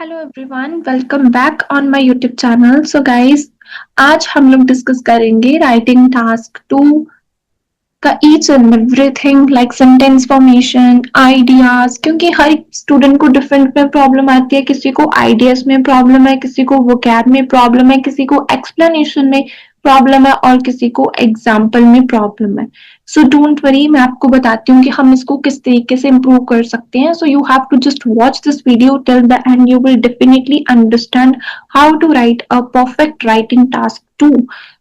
Hello everyone, welcome back on my YouTube channel. So guys, आज हम लोग discuss करेंगे राइटिंग टास्क 2 का each and everything like sentence formation, ideas. क्योंकि हर student को डिफरेंट में प्रॉब्लम आती है। किसी को आइडियाज में प्रॉब्लम है, किसी को वोकैब में प्रॉब्लम है, किसी को एक्सप्लेनेशन में प्रॉब्लम है और किसी को एग्जाम्पल में प्रॉब्लम है। सो डोंट वरी, मैं आपको बताती हूँ कि हम इसको किस तरीके से इम्प्रूव कर सकते हैं। So you have to just watch this video till the end, you will definitely understand how to write a perfect writing task 2।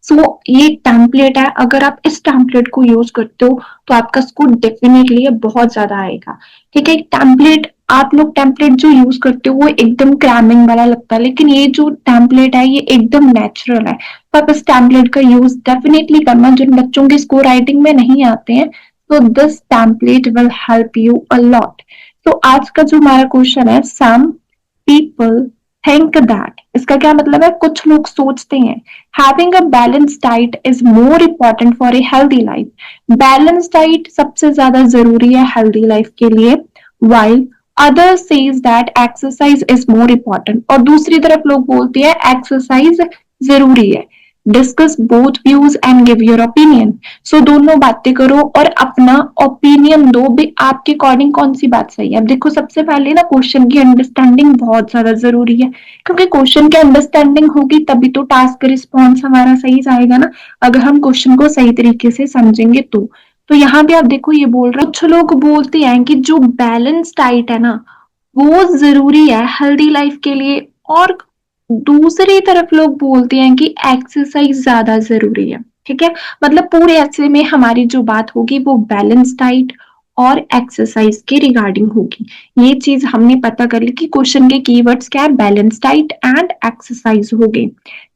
So ये टेम्पलेट है, अगर आप इस टेम्पलेट को यूज करते हो तो आपका स्कोर डेफिनेटली बहुत ज्यादा आएगा। ठीक है, टेम्पलेट आप लोग टेम्पलेट जो यूज करते हो वो एकदम क्रैमिंग वाला लगता है, लेकिन ये जो टेम्पलेट है ये एकदम नेचुरल है। तो आप इस टेम्पलेट का यूज डेफिनेटली करना। जिन बच्चों के स्कोर राइटिंग में नहीं आते हैं, तो this template will help you a lot. तो आज का जो हमारा क्वेश्चन है, सम पीपल थिंक दैट, इसका क्या मतलब है? कुछ लोग सोचते हैं having a balance diet is more important for a healthy life. Balance diet सबसे ज्यादा जरूरी है हेल्दी लाइफ के लिए, while others says that exercise is more important। और दूसरी तरफ लोग बोलते हैं एक्सरसाइज जरूरी है। Discuss both views and give your opinion. So दोनों बातें करो और अपना ओपिनियन दो भी, आपके अकॉर्डिंग कौन सी बात सही है। अब देखो, सबसे पहले ना क्वेश्चन की अंडरस्टैंडिंग बहुत ज्यादा जरूरी है, क्योंकि क्वेश्चन की अंडरस्टैंडिंग होगी तभी तो टास्क रिस्पॉन्स हमारा सही जाएगा ना। अगर हम क्वेश्चन को सही तरीके से समझेंगे तो यहाँ पे आप देखो, ये बोल रहा है कुछ लोग बोलते हैं कि जो बैलेंस डाइट है ना वो जरूरी है हेल्दी लाइफ के लिए, और दूसरी तरफ लोग बोलते हैं कि एक्सरसाइज ज्यादा जरूरी है। ठीक है, मतलब पूरे ऐसे में हमारी जो बात होगी वो बैलेंस डाइट और एक्सरसाइज के रिगार्डिंग होगी। ये चीज हमने पता कर ली कि क्वेश्चन के कीवर्ड्स क्या है, बैलेंस डाइट एंड एक्सरसाइज हो गए।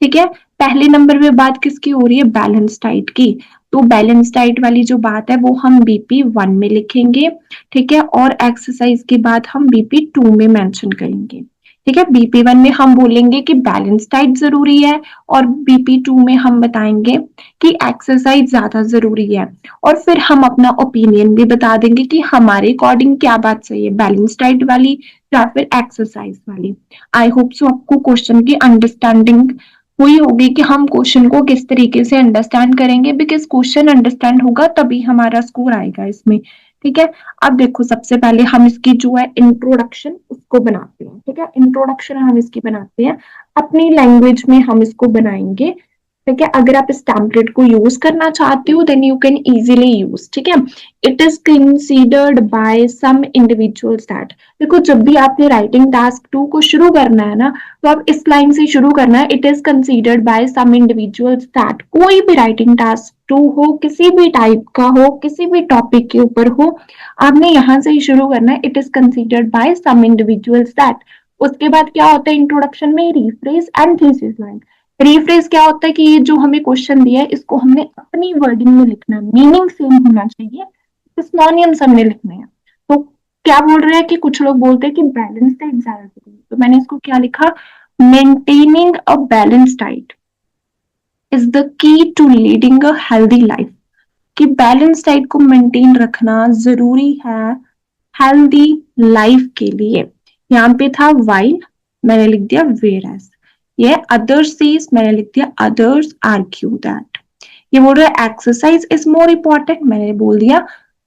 ठीक है, पहले नंबर पे बात किसकी हो रही है? बैलेंस डाइट की। तो बैलेंस डाइट वाली जो बात है वो हम बीपी 1 में लिखेंगे। ठीक है, और एक्सरसाइज के बाद हम बीपी 2 में मेंशन करेंगे। ठीक है, बीपी 1 में हम बोलेंगे कि बैलेंस डाइट जरूरी है, और बीपी 2 में हम बताएंगे कि एक्सरसाइज ज्यादा जरूरी है। और फिर हम अपना ओपिनियन भी बता देंगे कि हमारे अकॉर्डिंग क्या बात सही है, बैलेंस डाइट वाली या फिर एक्सरसाइज वाली। आई होप सो आपको क्वेश्चन की अंडरस्टैंडिंग हुई होगी कि हम क्वेश्चन को किस तरीके से अंडरस्टैंड करेंगे, बिकॉज क्वेश्चन अंडरस्टैंड होगा तभी हमारा स्कोर आएगा इसमें। ठीक है, अब देखो, सबसे पहले हम इसकी जो है इंट्रोडक्शन उसको बनाते हैं। ठीक है, इंट्रोडक्शन हम इसकी बनाते हैं, अपनी लैंग्वेज में हम इसको बनाएंगे। ठीक है, अगर आप इस टेम्पलेट को यूज करना चाहते हो then you can easily use. ठीक है, it is considered by some individuals that. देखो, जब भी आपने राइटिंग टास्क 2 को शुरू करना है ना, तो आप इस लाइन से शुरू करना है, it is considered by some individuals that. कोई भी राइटिंग टास्क 2 हो, किसी भी टाइप का हो, किसी भी टॉपिक के ऊपर हो, आपने यहां से ही शुरू करना है, it is considered by some individuals that. उसके बाद क्या होता है इंट्रोडक्शन में? Rephrase and thesis line. Rephrase क्या होता है कि ये जो हमें क्वेश्चन दिया है इसको हमने अपनी वर्डिंग में लिखना है, मीनिंग सेम होना चाहिए, सिनोनिम्स हमने लिखने हैं। तो क्या बोल रहे हैं कि कुछ लोग बोलते हैं कि बैलेंस डाइट ज्यादा जरूरी है, तो मैंने इसको क्या लिखा? Maintaining a balance diet is the key to leading a healthy life. कि बैलेंस डाइट को मेंटेन रखना जरूरी है हेल्दी लाइफ के लिए। यहाँ पे था वाइल, मैंने लिख दिया वेयर एज। ये अदर्स सेज, मैंने लिख दिया अदर्स आर्ग्यू दैट। ये बोल रहा है एक्सरसाइज इज मोर इम्पोर्टेंट, मैंने बोल दिया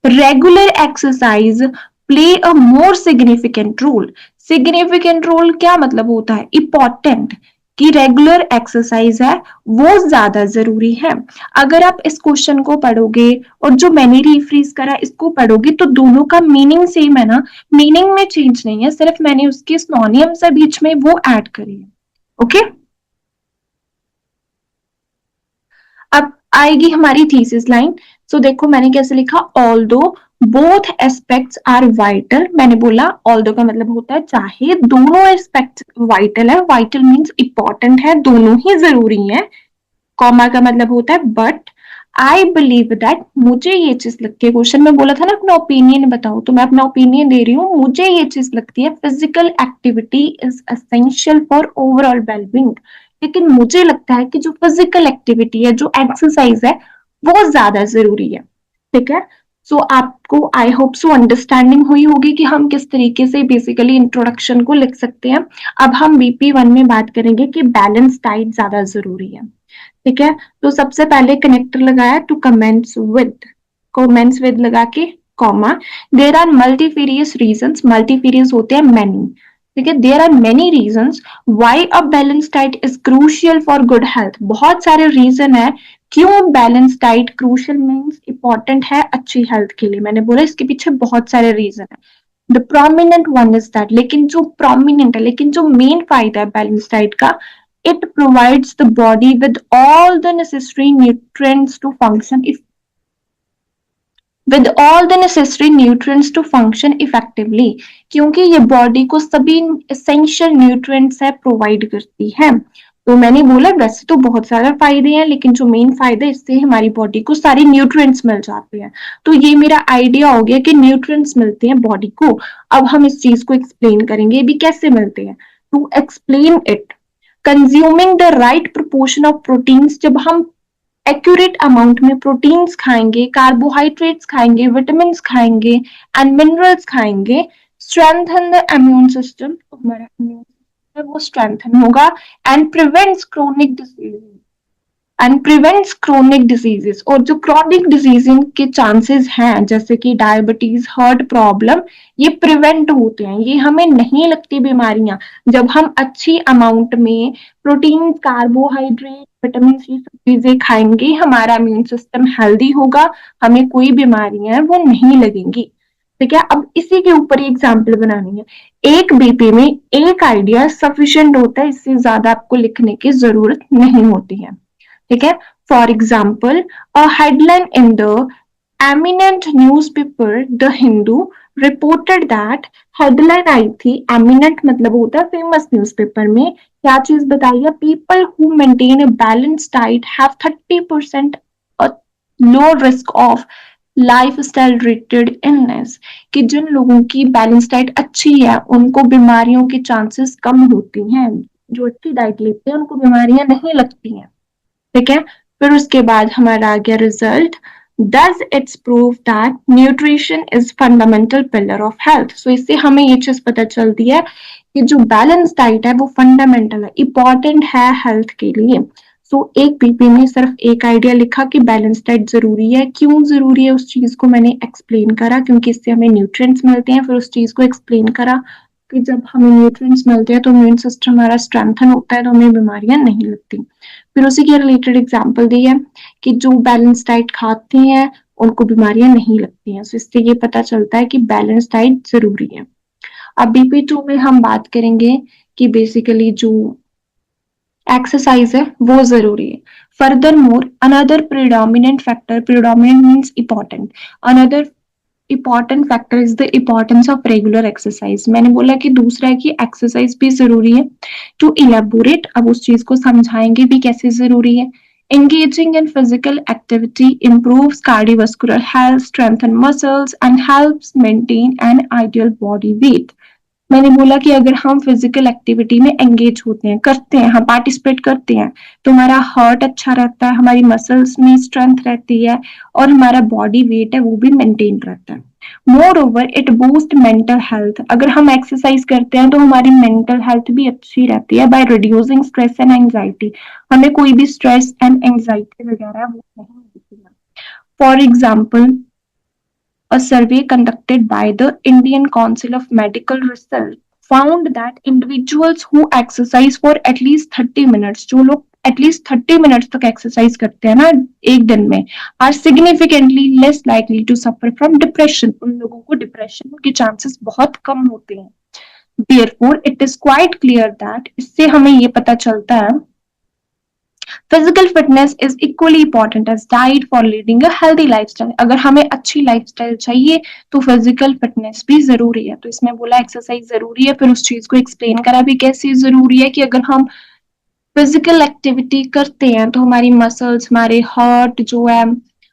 regular exercise play a more significant role. Significant role क्या मतलब होता है? इम्पोर्टेंट, कि रेगुलर एक्सरसाइज है वो ज्यादा जरूरी है। अगर आप इस क्वेश्चन को पढ़ोगे और जो मैंने रिफ्रेज करा इसको पढ़ोगे तो दोनों का मीनिंग सेम है ना, मीनिंग में चेंज नहीं है, सिर्फ मैंने उसके सिनोनियम से बीच में वो ऐड करी है। ओके, अब आएगी हमारी थीसिस लाइन। सो देखो मैंने कैसे लिखा, ऑल दो बोथ एस्पेक्ट्स आर वाइटल। मैंने बोला ऑल दो का मतलब होता है चाहे दोनों एस्पेक्ट वाइटल है, वाइटल मीन्स इंपॉर्टेंट है, दोनों ही जरूरी है। कॉमा का मतलब होता है बट आई बिलीव दैट, मुझे ये चीज लगती है, क्वेश्चन में बोला था ना अपना ओपिनियन बताओ, तो मैं अपना ओपिनियन दे रही हूँ, मुझे ये चीज लगती है physical activity is essential for overall wellbeing. लेकिन मुझे लगता है कि जो फिजिकल एक्टिविटी है, जो एक्सरसाइज है, वो ज्यादा जरूरी है। ठीक है, सो आपको आई होप सो अंडरस्टैंडिंग हुई होगी कि हम किस तरीके से बेसिकली इंट्रोडक्शन को लिख सकते हैं। अब हम BP1 में बात करेंगे कि बैलेंस डाइट ज्यादा जरूरी है। ठीक है, तो सबसे पहले कनेक्टर लगाया टू कमेंट्स विद लगा के comma, there are multifarious reasons, multifarious होते हैं मैनी। ठीक है, there are many reasons why a balance diet is crucial for good health. बहुत सारे रीजन है क्यों balance diet crucial means important है अच्छी हेल्थ के लिए। मैंने बोला इसके पीछे बहुत सारे रीजन है। The prominent one is that, लेकिन जो प्रोमिनेंट है, लेकिन जो मेन फायदा है बैलेंस डाइट का, it provides the body with all the necessary nutrients to function effectively, क्योंकि ये बॉडी को सभी एसेंशियल न्यूट्रिएंट्स है प्रोवाइड करती है। तो मैंने बोला वैसे तो बहुत सारे फायदे हैं, लेकिन जो मेन फायदा है इससे हमारी बॉडी को सारे न्यूट्रिएंट्स मिल जाते हैं। तो ये मेरा आइडिया हो गया कि न्यूट्रिएंट्स मिलते हैं बॉडी को। अब हम इस चीज को एक्सप्लेन करेंगे भी कैसे मिलते हैं। To explain it, consuming the right proportion of proteins, जब हम एक्यूरेट अमाउंट में प्रोटीन्स खाएंगे, कार्बोहाइड्रेट्स खाएंगे, विटामिन खाएंगे एंड मिनरल्स खाएंगे, स्ट्रेंथन द इम्यून सिस्टम, तो हमारा इम्यून सिस्टम है वो स्ट्रेंथन होगा एंड प्रिवेंट्स क्रोनिक डिजीजेस। और जो क्रोनिक डिजीज के चांसेस हैं जैसे कि डायबिटीज, हार्ट प्रॉब्लम, ये प्रिवेंट होते हैं, ये हमें नहीं लगती बीमारियां जब हम अच्छी अमाउंट में प्रोटीन, कार्बोहाइड्रेट, विटामिन ये सब चीजें खाएंगे। हमारा इम्यून सिस्टम हेल्दी होगा, हमें कोई बीमारियां वो नहीं लगेंगी। ठीक है, अब इसी के ऊपर एग्जाम्पल बनानी है। एक BP में एक आइडिया सफिशिएंट होता है, इससे ज्यादा आपको लिखने की जरूरत नहीं होती है। ठीक है, for example a headline in the eminent newspaper the Hindu reported that, headline आई थी, एमिनेंट मतलब होता है फेमस, न्यूज़पेपर में क्या चीज बताई है, people who maintain a balance diet have 30% low risk of lifestyle related illness, कि जिन लोगों की बैलेंस डाइट अच्छी है उनको बीमारियों के चांसेस कम होती हैं, जो अच्छी डाइट लेते हैं उनको बीमारियां नहीं लगती हैं। ठीक है, फिर उसके बाद हमारा आ गया result, does its prove that nutrition is fundamental pillar of health. So इससे हमें ये चीज पता चलती है कि जो बैलेंस डाइट है वो फंडामेंटल है, इंपॉर्टेंट है हेल्थ के लिए। सो एक BP में सिर्फ एक आइडिया लिखा कि बैलेंस डाइट जरूरी है। क्यों जरूरी है उस चीज को मैंने एक्सप्लेन करा, क्योंकि इससे हमें न्यूट्रिएंट्स मिलते हैं। फिर उस चीज को एक्सप्लेन करा कि जब हमें न्यूट्रिएंट्स मिलते हैं तो इम्यून सिस्टम हमारा स्ट्रेंथन होता है, तो हमें बीमारियां नहीं लगती। फिर उसी के रिलेटेड एग्जाम्पल दी है कि जो बैलेंस डाइट खाते हैं उनको बीमारियां नहीं लगती हैं। तो इससे ये पता चलता है कि बैलेंस डाइट जरूरी है। अब BP2 में हम बात करेंगे कि बेसिकली जो एक्सरसाइज है वो जरूरी है। Further more another predominant factor, predominant means important, another important factor is the importance of regular exercise. मैंने बोला कि दूसरा है कि एक्सरसाइज भी जरूरी है। टू इलेबोरेट, अब उस चीज को समझाएंगे भी कैसे जरूरी है। Engaging in physical activity improves cardiovascular health, strengthens muscles, and helps maintain an ideal body weight. मैंने बोला कि अगर हम फिजिकल एक्टिविटी में एंगेज होते हैं, करते हैं, हम पार्टिसिपेट करते हैं, तो हमारा हार्ट अच्छा रहता है, हमारी मसल्स में स्ट्रेंथ रहती है और हमारा बॉडी वेट है वो भी मेंटेन रहता है। More over it boost mental health, अगर हम एक्सरसाइज करते हैं तो हमारी मेंटल हेल्थ भी अच्छी रहती है by reducing stress and anxiety, हमें कोई भी स्ट्रेस एंड एंजाइटी वगैरह वो नहीं होती है। For example, a survey conducted by the Indian Council of Medical Research found that individuals who exercise for at least 30 minutes, जो लोग एटलीस्ट 30 मिनट्स तक एक्सरसाइज करते हैं ना एक दिन में, are significantly less likely to suffer from depression, उन लोगों को डिप्रेशन के चांसेस बहुत कम होते हैं। Therefore it is quite clear that, इससे हमें ये पता चलता है physical fitness is equally important as diet for leading a healthy lifestyle. अगर हमें अच्छी लाइफस्टाइल चाहिए तो फिजिकल फिटनेस भी जरूरी है। तो इसमें बोला एक्सरसाइज जरूरी है, फिर उस चीज को एक्सप्लेन करा भी कैसे जरूरी है कि अगर हम फिजिकल एक्टिविटी करते हैं तो हमारी मसल्स, हमारे हार्ट जो है,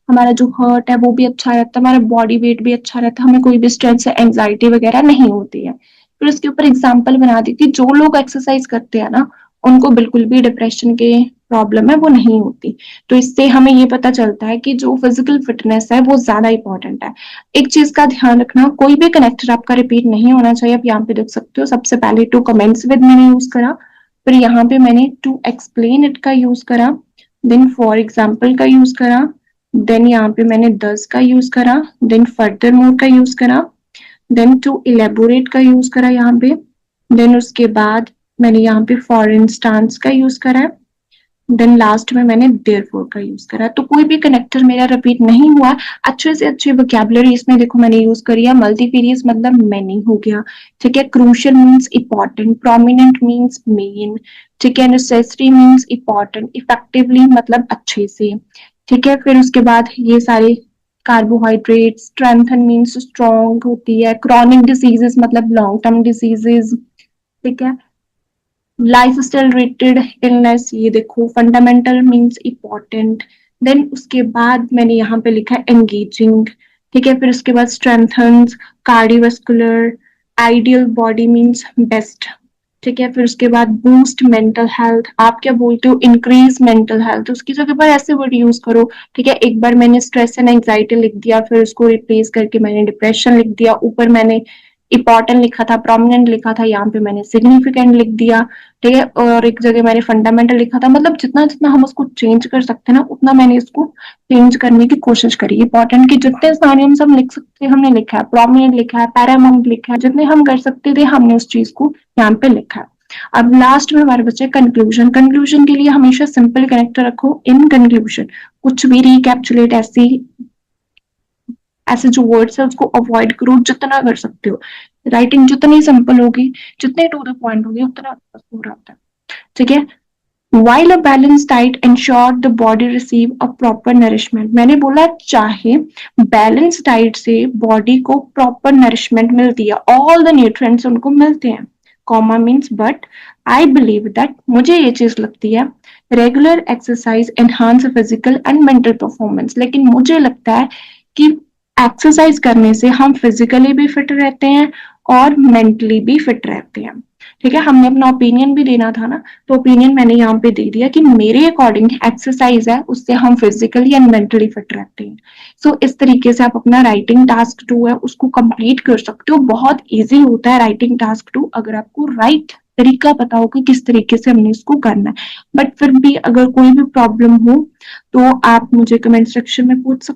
हमारा जो हार्ट है वो भी अच्छा रहता है, हमारा बॉडी वेट भी अच्छा रहता है, हमें कोई भी स्ट्रेस एंजाइटी वगैरह नहीं होती है। फिर उसके ऊपर एग्जाम्पल बना दी कि जो लोग एक्सरसाइज करते हैं ना उनको बिल्कुल भी डिप्रेशन के प्रॉब्लम है वो नहीं होती। तो इससे हमें ये पता चलता है कि जो फिजिकल फिटनेस है वो ज्यादा इंपॉर्टेंट है। एक चीज का ध्यान रखना, कोई भी कनेक्टर आपका रिपीट नहीं होना चाहिए। आप यहाँ पे देख सकते हो, सबसे पहले टू कमेंट्स विद मैंने यूज करा, फिर यहाँ पे मैंने टू एक्सप्लेन इट का यूज करा, देन फॉर एग्जाम्पल का यूज करा, देन यहाँ पे मैंने दस का यूज करा, देन फर्दर मोर का यूज करा, देन टू इलेबोरेट का यूज करा यहाँ पे, देन उसके बाद मैंने यहाँ पे फॉर इंस्टांस का यूज करा है, देन लास्ट में मैंने देयरफॉर का यूज करा। तो कोई भी कनेक्टर मेरा रिपीट नहीं हुआ। अच्छे से अच्छी वोकैबुलरी इसमें देखो मैंने यूज करी है। मल्टीफेरियस मतलब मैनी हो गया, ठीक है। Crucial means important, prominent means main, ठीक है। नेसेसरी मीन्स इंपॉर्टेंट, इफेक्टिवली मतलब अच्छे से, ठीक है। फिर उसके बाद ये सारे कार्बोहाइड्रेट, स्ट्रेंथन मीन्स स्ट्रॉन्ग होती है, क्रॉनिक डिसीजेस मतलब लॉन्ग टर्म डिसीजेस, ठीक है। लाइफ स्टाइल रिलेटेड इलनेस, ये देखो फंडामेंटल मीन्स इंपॉर्टेंट, देन उसके बाद मैंने यहाँ पे लिखा है एंगेजिंग, ठीक है। फिर उसके बाद strengthens, cardiovascular, ideal body means best, ठीक है। फिर उसके बाद बूस्ट मेंटल हेल्थ, आप क्या बोलते हो, इंक्रीज मेंटल हेल्थ, उसकी जगह पर ऐसे वर्ड यूज करो, ठीक है। एक बार मैंने स्ट्रेस एंड एंग्जाइटी लिख दिया, फिर उसको रिप्लेस करके मैंने डिप्रेशन लिख दिया, ऊपर मैंने इंपॉर्टेंट लिखा था, प्रोमिनेंट लिखा था, यहाँ पे मैंने सिग्निफिकेंट लिख दिया, ठीक है। और एक जगह मैंने फंडामेंटल लिखा था। मतलब जितना जितना हम उसको चेंज कर सकते हैं ना, उतना मैंने इसको चेंज करने की कोशिश करी। इंपॉर्टेंट की जितने सारे हम लिख सकते हैं हमने लिखा है, प्रोमिनेंट लिखा है, पैरामाउंट लिखा है, जितने हम कर सकते थे हमने उस चीज को यहाँ पे लिखा है। अब लास्ट में हमारे बच्चे कंक्लूजन। कंक्लूजन के लिए हमेशा सिंपल कनेक्टर रखो, इन कंक्लूजन। कुछ भी रिकैप्चुलेट ऐसे जो वर्ड्स है उसको अवॉइड करो जितना कर सकते हो। राइटिंग जितनी सिंपल होगी, जितने टू द पॉइंट होगी, उतना हो रहा है, ठीक है। While a balanced diet ensure the body receive a proper nourishment, मैंने बोला चाहे बैलेंस डाइट से बॉडी को प्रॉपर नरिशमेंट मिलती है, ऑल द न्यूट्रिएंट्स उनको मिलते हैं, comma means but I believe that, मुझे ये चीज लगती है, regular exercise enhance physical and mental performance. लेकिन मुझे लगता है कि एक्सरसाइज करने से हम फिजिकली भी फिट रहते हैं और मेंटली भी फिट रहते हैं, ठीक है। हमने अपना ओपिनियन भी देना था ना, तो ओपिनियन मैंने यहाँ पे दे दिया कि मेरे अकॉर्डिंग एक्सरसाइज है उससे हम फिजिकली एंड मेंटली फिट रहते हैं। सो इस तरीके से आप अपना राइटिंग टास्क 2 है उसको कंप्लीट कर सकते हो। बहुत इजी होता है राइटिंग टास्क 2 अगर आपको राइट तरीका पता होगा किस तरीके से हमने इसको करना है। बट फिर भी अगर कोई भी प्रॉब्लम हो तो आप मुझे कमेंट सेक्शन में पूछ सकते